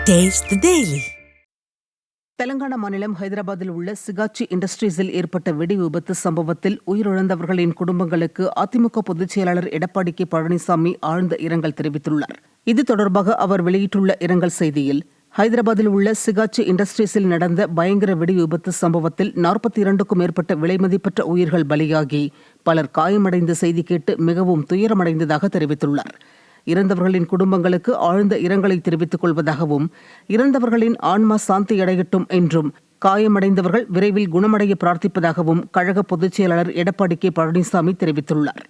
Taste the Daily. Telangana மாநிலம் ஹைதராபாத்தில் உள்ள சிகாச்சி இண்டஸ்ட்ரீஸில் ஏற்பட்ட வெடி விபத்து சம்பவத்தில் உயிரிழந்தவர்களின் குடும்பங்களுக்கு அதிமுக பொதுச் செயலாளர் எடப்பாடி கே பழனிசாமி ஆழ்ந்த இரங்கல் தெரிவித்துள்ளார். இது தொடர்பாக அவர் வெளியிட்டுள்ள இரங்கல் செய்தியில், ஹைதராபாத்தில் உள்ள சிகாச்சி இண்டஸ்ட்ரீஸில் நடந்த பயங்கர வெடி விபத்து சம்பவத்தில் 42க்கும் மேற்பட்ட விலைமதிப்பற்ற உயிர்கள் பலியாகி பலர் காயமடைந்த செய்தி கேட்டு மிகவும் துயரமடைந்ததாக தெரிவித்துள்ளார். இறந்தவர்களின் குடும்பங்களுக்கு ஆழ்ந்த இரங்கலை தெரிவித்துக் கொள்வதாகவும், இறந்தவர்களின் ஆன்மா சாந்தியடையட்டும் என்றும், காயமடைந்தவர்கள் விரைவில் குணமடைய பிரார்த்திப்பதாகவும் கழக பொதுச் செயலாளர் எடப்பாடி கே பழனிசாமி தெரிவித்துள்ளார்.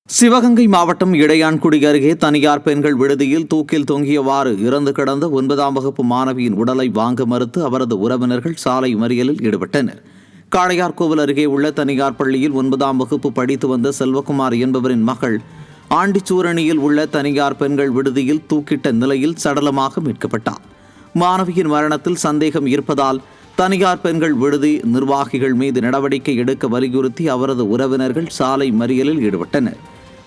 சிவகங்கை மாவட்டம் இடையான்குடி அருகே தனியார் பெண்கள் விடுதியில் தூக்கில் தொங்கியவாறு இறந்து கிடந்த 9ஆம் வகுப்பு மாணவியின் உடலை வாங்க மறுத்து அவரது உறவினர்கள் சாலை மறியலில் ஈடுபட்டனர். காளையார்கோவில் அருகே உள்ள தனியார் பள்ளியில் 9ஆம் வகுப்பு படித்து வந்த செல்வகுமார் என்பவரின் மகள் ஆண்டிச்சூரணியில் உள்ள தனியார் பெண்கள் விடுதியில் தூக்கிட்ட நிலையில் சடலமாக மீட்கப்பட்டார். மாணவியின் மரணத்தில் சந்தேகம் இருப்பதால் தனியார் பெண்கள் விடுதி நிர்வாகிகள் மீது நடவடிக்கை எடுக்க வலியுறுத்தி அவரது உறவினர்கள் சாலை மறியலில் ஈடுபட்டனர்.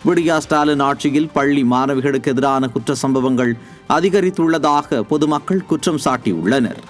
விடியா ஸ்டாலின் ஆட்சியில் பள்ளி மாணவிகளுக்கு எதிரான குற்ற சம்பவங்கள் அதிகரித்துள்ளதாக பொதுமக்கள் குற்றம் சாட்டியுள்ளனர்.